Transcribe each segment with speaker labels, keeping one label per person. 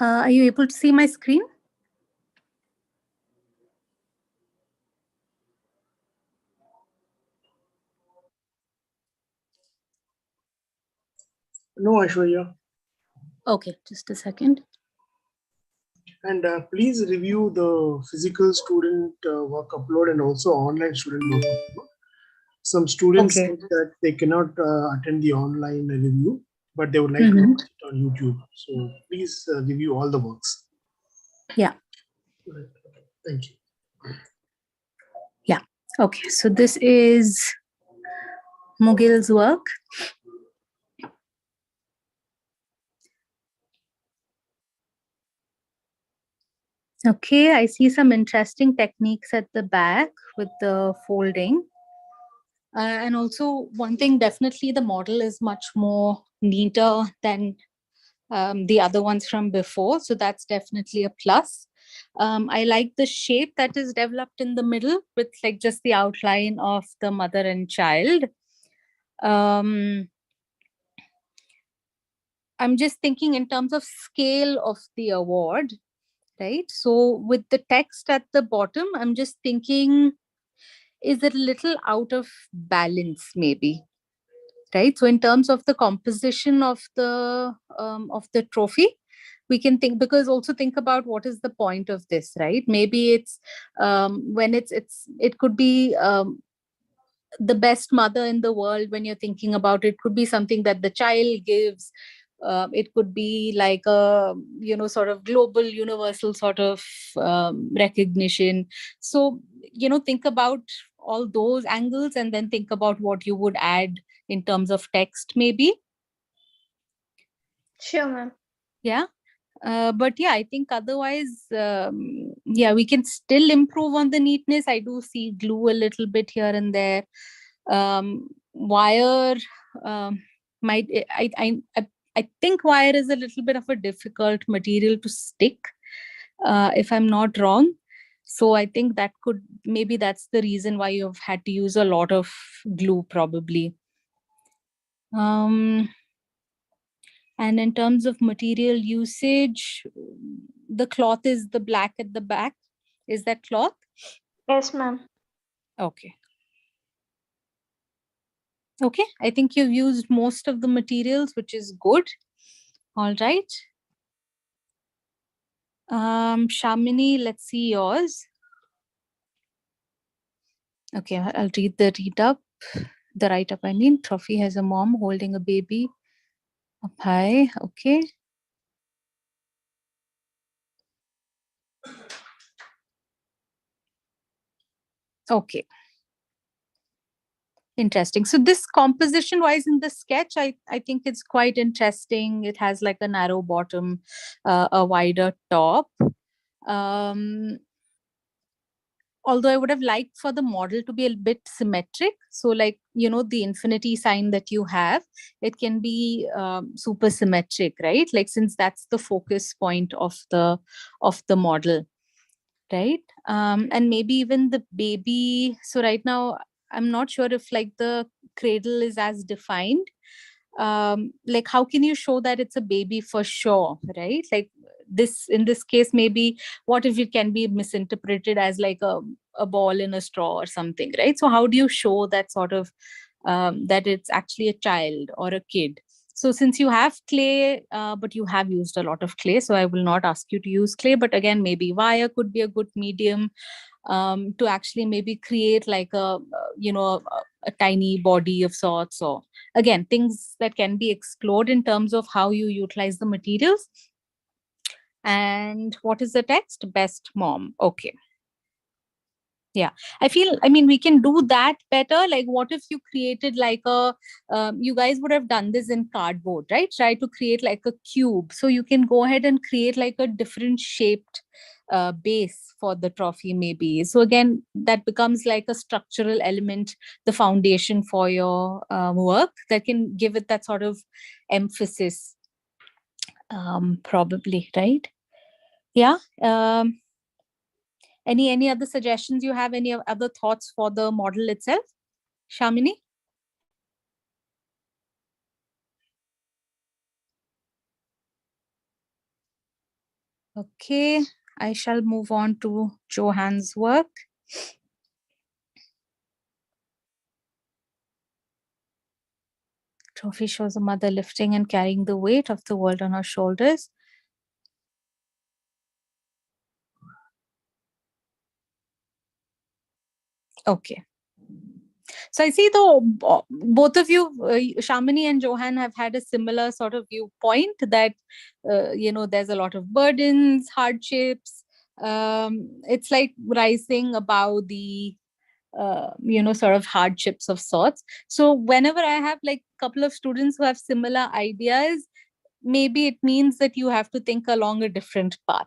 Speaker 1: Are you able to see my screen?
Speaker 2: No, Aishwarya.
Speaker 1: Okay, just a second.
Speaker 2: And please review the physical student work upload and also online student work upload. Some students
Speaker 1: Okay.
Speaker 2: think that they cannot attend the online review, but they would like to
Speaker 1: Mhm.
Speaker 2: watch it on YouTube. So please review all the works.
Speaker 1: Yeah.
Speaker 2: Right. Thank you.
Speaker 1: Yeah. Okay. So this is Mugil's work. Okay, I see some interesting techniques at the back with the folding. And also one thing, definitely the model is much more neater than the other ones from before. So that's definitely a plus. I like the shape that is developed in the middle with like just the outline of the mother and child. I'm just thinking in terms of scale of the award, right? So with the text at the bottom, I'm just thinking, is it a little out of balance maybe? Right. So in terms of the composition of the trophy, we can think, because also think about what is the point of this, right? Maybe it's when it could be the best mother in the world. When you're thinking about it, could be something that the child gives. It could be like a sort of global universal sort of recognition. So think about all those angles and then think about what you would add in terms of text maybe.
Speaker 3: Sure, ma'am.
Speaker 1: Yeah. But yeah, I think otherwise, yeah, we can still improve on the neatness. I do see glue a little bit here and there. Wire might I think wire is a little bit of a difficult material to stick, if I'm not wrong. So I think that could, maybe that's the reason why you've had to use a lot of glue probably. And in terms of material usage, the cloth is the black at the back. Is that cloth?
Speaker 3: Yes, ma'am.
Speaker 1: Okay. Okay, I think you've used most of the materials, which is good. All right. Shamini, let's see yours. Okay, I'll read the write-up. I mean, trophy has a mom holding a baby up high. Okay. Okay. Interesting. So this composition wise in the sketch, I think it's quite interesting. It has like a narrow bottom, a wider top. Although I would have liked for the model to be a bit symmetric. So like, the infinity sign that you have, it can be super symmetric, right? Like, since that's the focus point of the model, right? And maybe even the baby. So right now, I'm not sure if like the cradle is as defined. Like, how can you show that it's a baby for sure, right? Like this, in this case, maybe what if it can be misinterpreted as like a ball in a straw or something, right? So how do you show that sort of that it's actually a child or a kid? So since you have clay, but you have used a lot of clay, so I will not ask you to use clay, but again, maybe wire could be a good medium to actually maybe create like a tiny body of sorts, or again, things that can be explored in terms of how you utilize the materials. And what is the text? Best mom. Okay. Yeah, I mean, we can do that better. Like, what if you created like you guys would have done this in cardboard, right? Try to create like a cube. So you can go ahead and create like a different shaped base for the trophy, maybe. So again, that becomes like a structural element, the foundation for your work that can give it that sort of emphasis, probably, right? Yeah. Any other suggestions you have? Any other thoughts for the model itself, Shamini? Okay, I shall move on to Johan's work. Trophy shows a mother lifting and carrying the weight of the world on her shoulders. Okay. So I see both of you, Shamini and Johan, have had a similar sort of viewpoint that, there's a lot of burdens, hardships. It's like rising above the, sort of hardships of sorts. So whenever I have like a couple of students who have similar ideas, maybe it means that you have to think along a different path,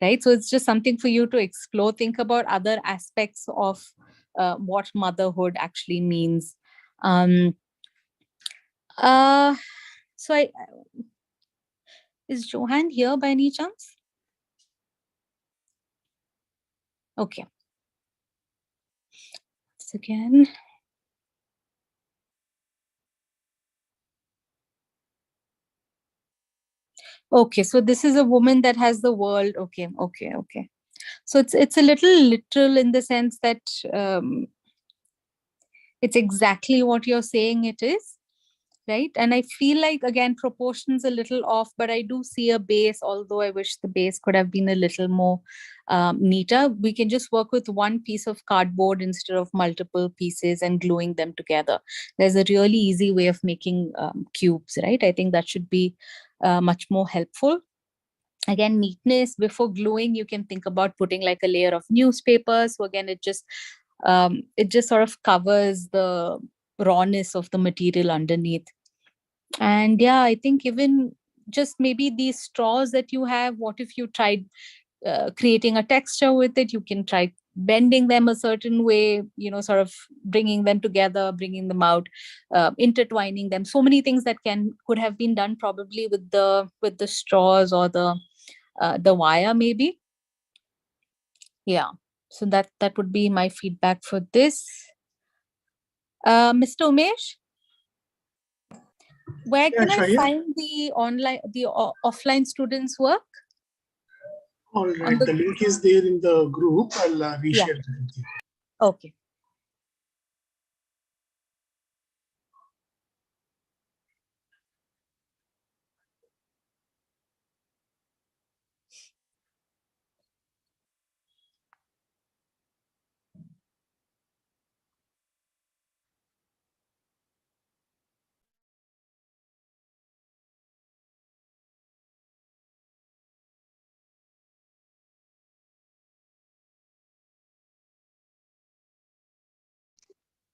Speaker 1: right? So it's just something for you to explore, think about other aspects of what motherhood actually means. um uh so I Is Johan here by any chance? Okay. So again, okay, so this is a woman that has the world. Okay, okay, okay. So it's a little literal in the sense that it's exactly what you're saying it is, right? And I feel like, again, proportions a little off, but I do see a base, although I wish the base could have been a little more neater. We can just work with one piece of cardboard instead of multiple pieces and gluing them together. There's a really easy way of making cubes, right? I think that should be much more helpful. Again, neatness before gluing, you can think about putting like a layer of newspaper. So again, it just sort of covers the rawness of the material underneath. And yeah, I think even just maybe these straws that you have, what if you tried creating a texture with it? You can try bending them a certain way, sort of bringing them together, bringing them out, intertwining them. So many things that could have been done probably with the straws or the wire maybe. Yeah. So that would be my feedback for this. Mr. Umesh, where
Speaker 2: Yeah,
Speaker 1: can I
Speaker 2: Shahir.
Speaker 1: find the offline students' work?
Speaker 2: All
Speaker 1: On
Speaker 2: right,
Speaker 1: the
Speaker 2: the link is there in the group. I'll
Speaker 1: Yeah.
Speaker 2: reshare that with you.
Speaker 1: Okay.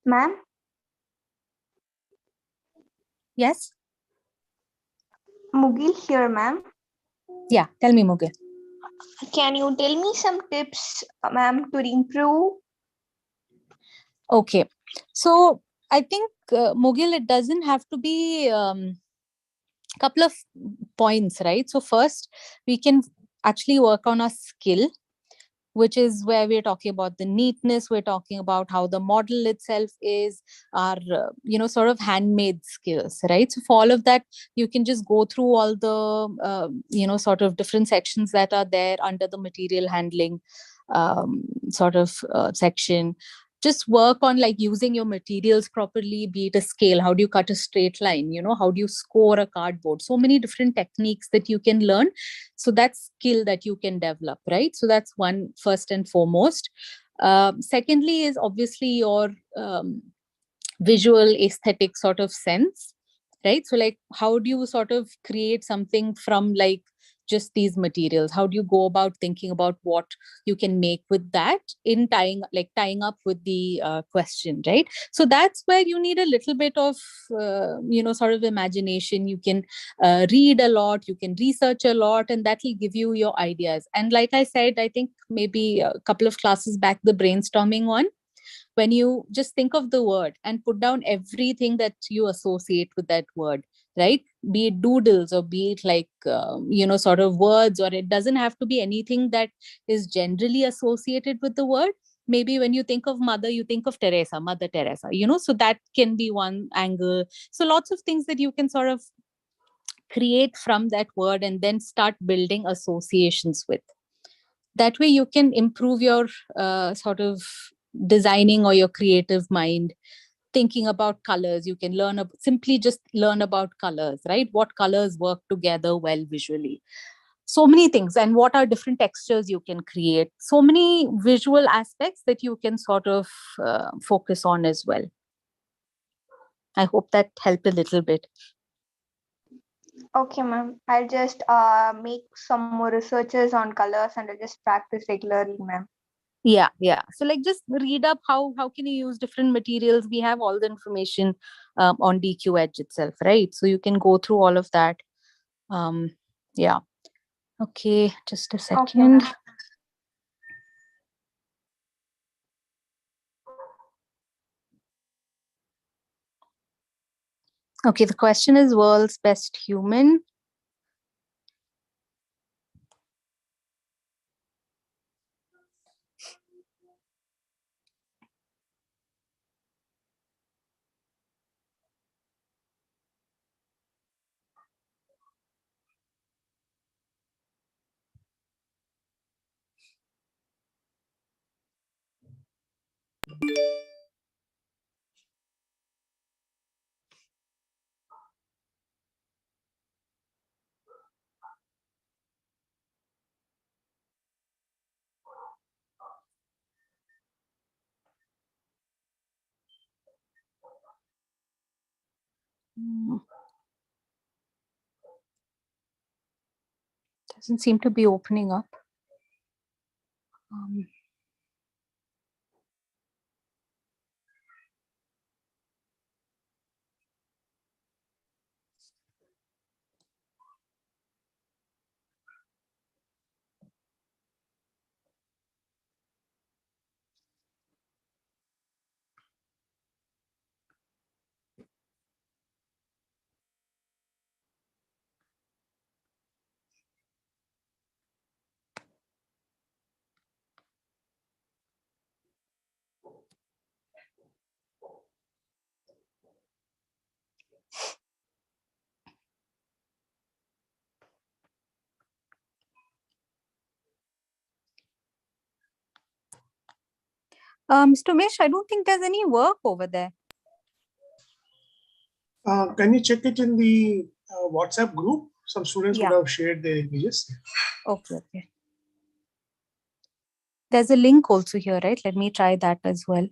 Speaker 3: Ma'am,
Speaker 1: Yes.
Speaker 3: Mugil here, ma'am.
Speaker 1: Yeah. Tell me, Muge.
Speaker 3: Can you tell me some tips, ma'am, to improve?
Speaker 1: Okay. So I think, Mugil, it doesn't have to be couple of points, right? So first, we can actually work on a skill, which is where we're talking about the neatness. We're talking about how the model itself is our, sort of handmade skills, right? So for all of that, you can just go through all the, sort of different sections that are there under the material handling sort of section. Just work on like using your materials properly, be it a scale. How do you cut a straight line? How do you score a cardboard? So many different techniques that you can learn. So that's skill that you can develop, right? So that's one, first and foremost. Secondly is obviously your visual aesthetic sort of sense, right? So like, how do you sort of create something from like just these materials? How do you go about thinking about what you can make with that, in tying up with the question, right? So that's where you need a little bit of sort of imagination. You can read a lot, you can research a lot, and that will give you your ideas. And like I said, I think maybe a couple of classes back, the brainstorming one, when you just think of the word and put down everything that you associate with that word, right? Be it doodles or be it like sort of words, or it doesn't have to be anything that is generally associated with the word. Maybe when you think of mother, you think of Teresa, Mother Teresa, so that can be one angle. So lots of things that you can sort of create from that word and then start building associations with. That way you can improve your sort of designing or your creative mind. Thinking about colors, you can simply just learn about colors, right? What colors work together well visually, so many things, and what are different textures you can create, so many visual aspects that you can sort of focus on as well. I hope that helped a little bit.
Speaker 3: Okay, ma'am. I'll just make some more researches on colors and I'll just practice regularly, ma'am.
Speaker 1: Yeah, so like just read up how can you use different materials. We have all the information on DQ Edge itself, right? So you can go through all of that. Yeah. Okay, just a
Speaker 3: Okay,
Speaker 1: second.
Speaker 3: ma'am.
Speaker 1: Okay, the question is world's best human. Doesn't seem to be opening up. Um, Mr. Mish, I don't think there's any work over there.
Speaker 2: Can you check it in the WhatsApp group? Some students would
Speaker 1: Yeah.
Speaker 2: have shared their images.
Speaker 1: Okay. There's a link also here, right? Let me try that as well.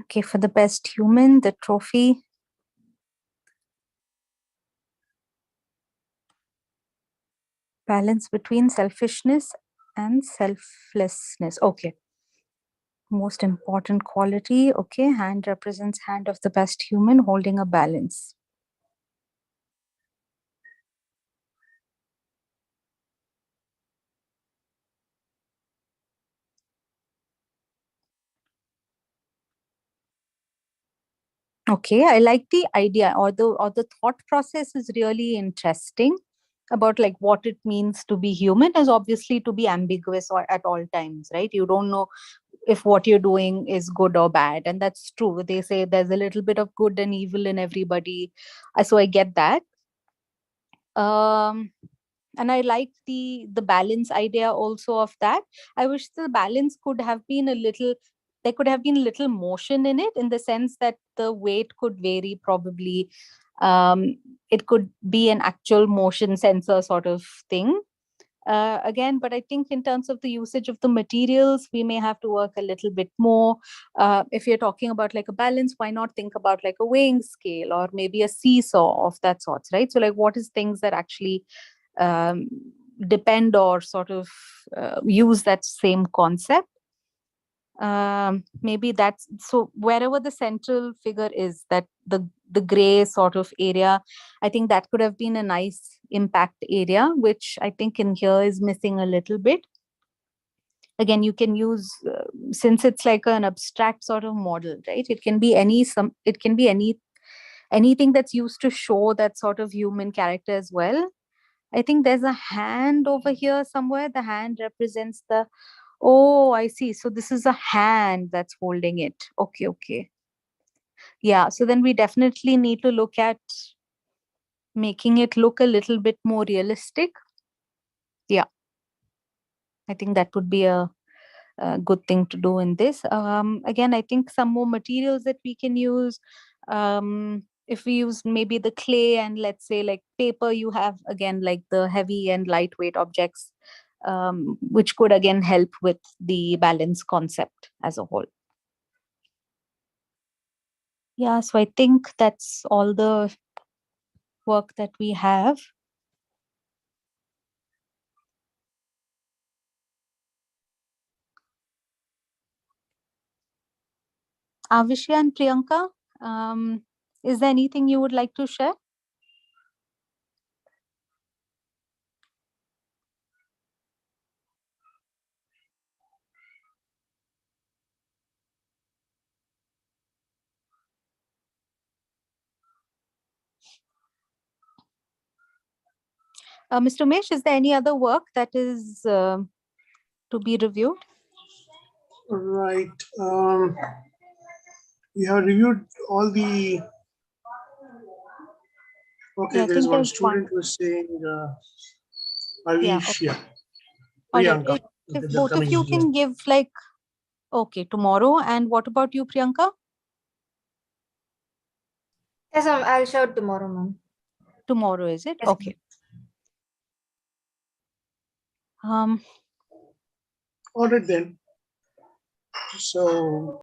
Speaker 1: Okay, for the best human, the trophy. Balance between selfishness and selflessness. Okay. Most important quality. Okay, hand represents hand of the best human holding a balance. Okay, I like the idea, or the thought process is really interesting about like what it means to be human is obviously to be ambiguous or at all times, right? You don't know if what you're doing is good or bad, and that's true. They say there's a little bit of good and evil in everybody. So I get that. Um, and I like the balance idea also of that. I wish the balance could have been a little, there could have been a little motion in it, in the sense that the weight could vary probably. um, it could be an actual motion sensor sort of thing. Again, but I think in terms of the usage of the materials, we may have to work a little bit more. If you're talking about like a balance, why not think about like a weighing scale or maybe a seesaw of that sorts, right? So like what is things that actually um, depend or sort of use that same concept. maybe that's so wherever the central figure is, that the gray sort of area, I think that could have been a nice impact area, which I think in here is missing a little bit. Again, you can use since it's like an abstract sort of model, right? It can be anything that's used to show that sort of human character as well. I think there's a hand over here somewhere. The hand represents the, oh, I see. So this is a hand that's holding it. Okay, okay. Yeah, so then we definitely need to look at making it look a little bit more realistic. Yeah, I think that would be a good thing to do in this. Again, I think some more materials that we can use. If we use maybe the clay and let's say like paper, you have again like the heavy and lightweight objects, which could again help with the balance concept as a whole. Yeah, so I think that's all the work that we have. Avishya and Priyanka, is there anything you would like to share? Mr. Umesh, is there any other work that is to be reviewed?
Speaker 2: Right. We have reviewed all the. Okay,
Speaker 1: Yeah, I
Speaker 2: there is
Speaker 1: think
Speaker 2: one
Speaker 1: there's
Speaker 2: student
Speaker 1: one.
Speaker 2: who is saying,
Speaker 1: Yeah,
Speaker 2: Avish,
Speaker 1: okay.
Speaker 2: yeah,
Speaker 1: All right.
Speaker 2: Priyanka.
Speaker 1: If
Speaker 2: Okay, they're
Speaker 1: both of
Speaker 2: coming
Speaker 1: you
Speaker 2: here.
Speaker 1: can give like, okay, tomorrow. And what about you, Priyanka?
Speaker 4: Yes, ma'am. I'll show it tomorrow, ma'am.
Speaker 1: Tomorrow, is it?
Speaker 4: Yes, ma'am.
Speaker 1: Okay. Um,
Speaker 2: All right then. So